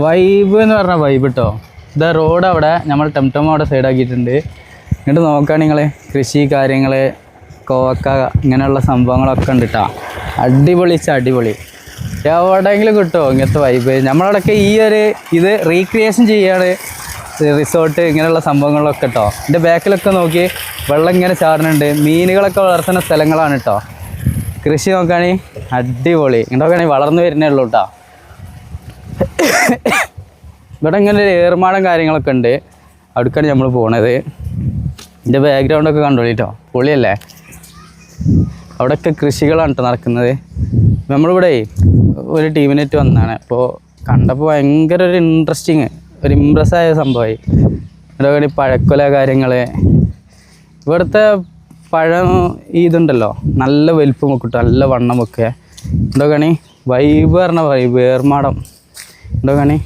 Vibe എന്ന് പറഞ്ഞാൽ vibe കേട്ടോ. ഇതാ റോഡ് അവിടെ നമ്മൾ ടെംടം അവിടെ സൈഡാക്കിയിട്ടുണ്ട്. ഇങ്ങോട്ട് നോക്കുകയാണെങ്കിൽ നിങ്ങൾ കൃഷി കാര്യങ്ങൾ കോവക്ക ഇങ്ങനെയുള്ള സംഭവങ്ങളൊക്കെ ഉണ്ട് കേട്ടോ. അടിപൊളി. എവിടെയെങ്കിലും കിട്ടുമോ ഇങ്ങനത്തെ വൈബ്? നമ്മളവിടെയൊക്കെ ഈ ഒരു ഇത് റീക്രിയേഷൻ ചെയ്യാണ് റിസോർട്ട് ഇങ്ങനെയുള്ള സംഭവങ്ങളൊക്കെ കേട്ടോ. എൻ്റെ ബാക്കിലൊക്കെ നോക്കി വെള്ളം ഇങ്ങനെ ചാടുന്നുണ്ട്. മീനുകളൊക്കെ വളർത്തുന്ന സ്ഥലങ്ങളാണ് കേട്ടോ. കൃഷി നോക്കുകയാണെങ്കിൽ അടിപൊളി. ഇങ്ങനെ നോക്കുകയാണെങ്കിൽ വളർന്നു വരുന്നേ ഉള്ളൂ കേട്ടോ. ഇവിടെ ഇങ്ങനെ ഒരു ഏർമാടം കാര്യങ്ങളൊക്കെ ഉണ്ട്. അവിടേക്കാണ് നമ്മൾ പോണത്. എൻ്റെ ബാക്ക്ഗ്രൗണ്ടൊക്കെ കണ്ടോളി കേട്ടോ. പൊളിയല്ലേ? അവിടെയൊക്കെ കൃഷികളാണ് കേട്ടോ നടക്കുന്നത്. നമ്മളിവിടെ ഒരു ടീമിനായിട്ട് വന്നതാണ്. അപ്പോൾ കണ്ടപ്പോൾ ഭയങ്കര ഒരു ഇൻട്രസ്റ്റിങ് ഒരു ഇമ്പ്രസ്സായ സംഭവമായി. ഇവിടെ പഴക്കൊല കാര്യങ്ങൾ ഇവിടുത്തെ പഴം ഇതുണ്ടല്ലോ നല്ല വലിപ്പമൊക്കെ കിട്ടും, നല്ല വണ്ണമൊക്കെ. എന്തൊക്കെയാണ് വൈബ് പറഞ്ഞ വൈബ്. ഏർമാടം എന്തൊക്കെയാണ്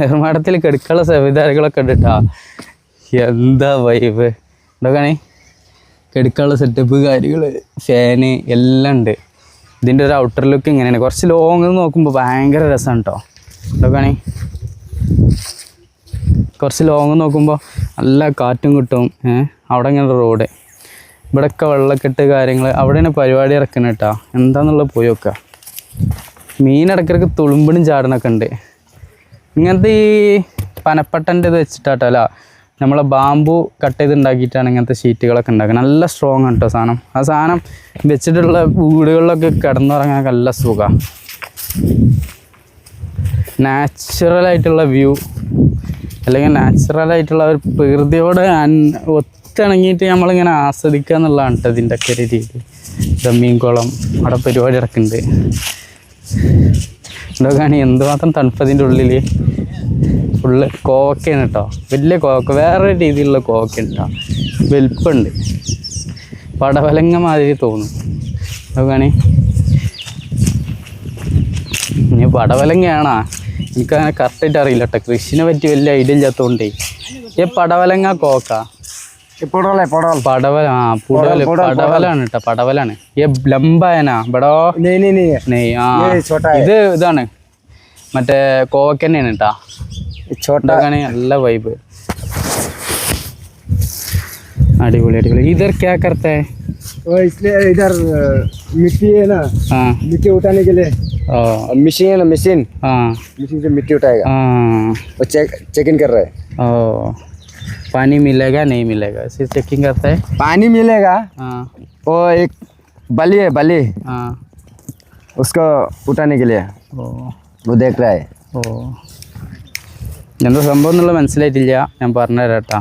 ഏർമാടത്തിൽ കെടുക്കാനുള്ള സംവിധാനങ്ങളൊക്കെ ഉണ്ട് കേട്ടോ. എന്താ വൈബ്! എന്തൊക്കെയാണ് കെടുക്കാനുള്ള സെറ്റപ്പ് കാര്യങ്ങൾ, ഫാന് എല്ലാം ഉണ്ട്. ഇതിൻ്റെ ഒരു ഔട്ടർ ലുക്ക് ഇങ്ങനെയാണ്. കുറച്ച് ലോങ് നോക്കുമ്പോൾ ഭയങ്കര രസമാണ് കേട്ടോ. എന്തൊക്കെയാണ് കുറച്ച് ലോങ് നോക്കുമ്പോൾ നല്ല കാറ്റും കിട്ടും. അവിടെ ഇങ്ങനെ റോഡ്, ഇവിടെയൊക്കെ വെള്ളക്കെട്ട് കാര്യങ്ങൾ. അവിടെയാണ് പരിപാടി ഇറക്കുന്നത് കേട്ടോ. എന്താണെന്നുള്ളത് പോയി നോക്കുക. മീനിടക്കിടക്ക് തുളുമ്പിടും ചാടനൊക്കെ ഉണ്ട്. ഇങ്ങനത്തെ ഈ പനപ്പട്ടൻ്റെ ഇത് വെച്ചിട്ടാട്ടോ അല്ല, നമ്മളെ ബാമ്പു കട്ട് ചെയ്ത് ഉണ്ടാക്കിയിട്ടാണ് ഇങ്ങനത്തെ ഷീറ്റുകളൊക്കെ ഉണ്ടാക്കുക. നല്ല സ്ട്രോങ് ആണ് കേട്ടോ സാധനം. ആ സാധനം വെച്ചിട്ടുള്ള വീടുകളിലൊക്കെ കിടന്നുറങ്ങാൻ നല്ല സുഖമാണ്. നാച്ചുറലായിട്ടുള്ള വ്യൂ അല്ലെങ്കിൽ നാച്ചുറലായിട്ടുള്ള ഒരു പ്രകൃതിയോട് ഒത്തിണങ്ങിയിട്ട് നമ്മളിങ്ങനെ ആസ്വദിക്കുക എന്നുള്ളതാണ് കേട്ടോ ഇതിൻ്റെ ഒക്കെ ഒരു രീതി. മീൻകുളം അവിടെ പരിപാടി ഇറക്കുന്നുണ്ട്. ഇതൊക്കെയാണ് എന്തുമാത്രം തണുപ്പതിൻ്റെ ഉള്ളിൽ. ഫുള്ള് കോവക്കയാണ് കേട്ടോ. വലിയ കോവക്ക, വേറൊരു രീതിയിലുള്ള കോവക്കയാണ് കേട്ടോ. വലിപ്പമുണ്ട്, പടവലങ്ങ മാതിരി തോന്നും. അതൊക്കെയാണ് ഇനി പടവലങ്ങയാണോ എനിക്കങ്ങനെ കറക്റ്റായിട്ട് അറിയില്ല കേട്ടോ. കൃഷിനെ പറ്റി വലിയ ഐഡിയ ഇല്ലാത്തതുകൊണ്ടേ. ഈ പടവലങ്ങ കോവക്ക പടവലാണ് കേട്ടോ. പടവലാണ് ഈ ലംബായനാ ഇവിടെ. ഇത് ഇതാണ് മറ്റേ കോവക്ക തന്നെയാണ് കേട്ടോ. ചോട്ടാണ് നല്ല വൈബ്. അടിപൊളി. इधर क्या करता है? वो इसलिए इधर मिट्टी है ना, मिट्टी उठाने के लिए मशीन है ना, मशीन से मिट्टी उठाएगा। वो चेकिंग कर रहा है। पानी मिलेगा नहीं मिलेगा इसे चेकिंग करता है। पानी मिलेगा। वो एक बली है, बली उसको उठाने के लिए वो देख रहा है। എന്താ സംഭവം എന്നുള്ളത് മനസ്സിലായിട്ടില്ല. ഞാൻ പറഞ്ഞുതരാം കേട്ടോ.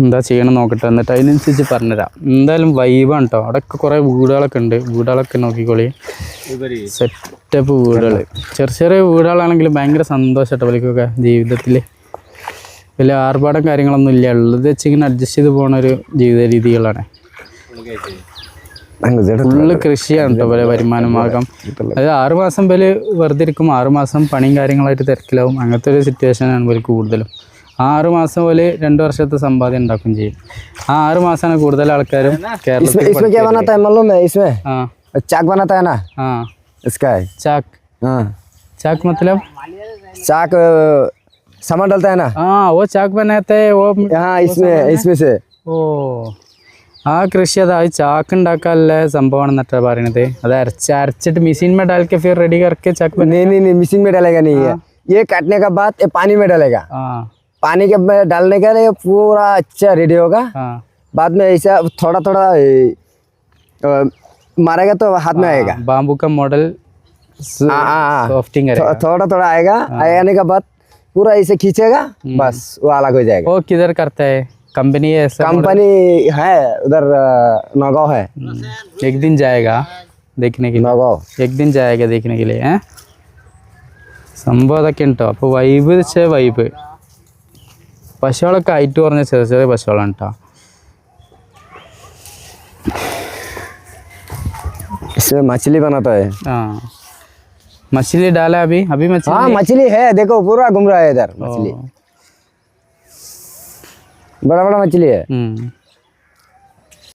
എന്താ ചെയ്യണം നോക്കട്ടെ, എന്നിട്ട് അതിനനുസരിച്ച് പറഞ്ഞുതരാം. എന്തായാലും വൈബാണ് കേട്ടോ. അവിടെയൊക്കെ കുറേ വീടുകളൊക്കെ ഉണ്ട്. വീടുകളൊക്കെ നോക്കിക്കോളി. സെറ്റപ്പ് വീടുകൾ, ചെറിയ വീടുകളാണെങ്കിലും ഭയങ്കര സന്തോഷം കേട്ടോ. ഇവർക്കൊക്കെ ജീവിതത്തിൽ വലിയ ആർഭാടം കാര്യങ്ങളൊന്നും ഇല്ല. ഉള്ളത് വെച്ച് ഇങ്ങനെ അഡ്ജസ്റ്റ് ചെയ്ത് പോകുന്ന ഒരു ജീവിത രീതികളാണ്. ഫുള്ള് കൃഷിയാണ് കേട്ടോ. പോലെ വരുമാന മാർഗം. അത് 6 മാസം പോലെ വെറുതെ ഇരിക്കും, 6 മാസം പണിയും കാര്യങ്ങളായിട്ട് തിരക്കിലാവും. അങ്ങനത്തെ ഒരു സിറ്റുവേഷനാണ് പോലെ കൂടുതലും. 6 മാസം പോലെ 2 വർഷത്തെ സമ്പാദ്യം ഉണ്ടാക്കുകയും ചെയ്യും. ആ 6 മാസമാണ് കൂടുതൽ ആൾക്കാരും കേരളത്തിൽ. चाक मतलब चाक सामान डालता है ना। वो चाक बनाते हैं वो। हाँ, इसमें से ആ കൃഷി അതാ ചാക്ക് ഉണ്ടാക്കാനുള്ള സംഭവമാണെന്നിട്ടാ പറയണത്. അത് അരച്ചിട്ട് मशीन में डाल के फिर रेडी करके चाक में। नहीं मशीन में डालेगा नहीं है। ये काटने का बाद ये पानी में डालेगा। पानी के डालने का लिए पूरा अच्छा रेडी होगा। बाद में ऐसा थोड़ा मारेगा तो हाथ में आएगा। बाम्बू का मॉडल सॉफ्टिंग थोड़ा आएगा। आने के बाद पूरा ऐसे खींचेगा, बस वो अलग हो जाएगा। वो किधर करता है? कंपनी है? कंपनी है उधर नौगांव है। एक दिन जाएगा देखने के लिए। नौगांव एक दिन जाएगा देखने के लिए. സംഭവം അതൊക്കെ ഉണ്ടോ. അപ്പോൾ വൈബ് വെച്ചാൽ വൈബ്. പശുക്കളൊക്കെ ഹൈറ്റ് കുറഞ്ഞ ചെറിയ പശുക്കളാണ് കേട്ടോ. इसमें मछली बनाता है। मछली डाला अभी मछली। हाँ, मछली है, देखो पूरा घूम रहा है इधर मछली। बड़ा मछली है।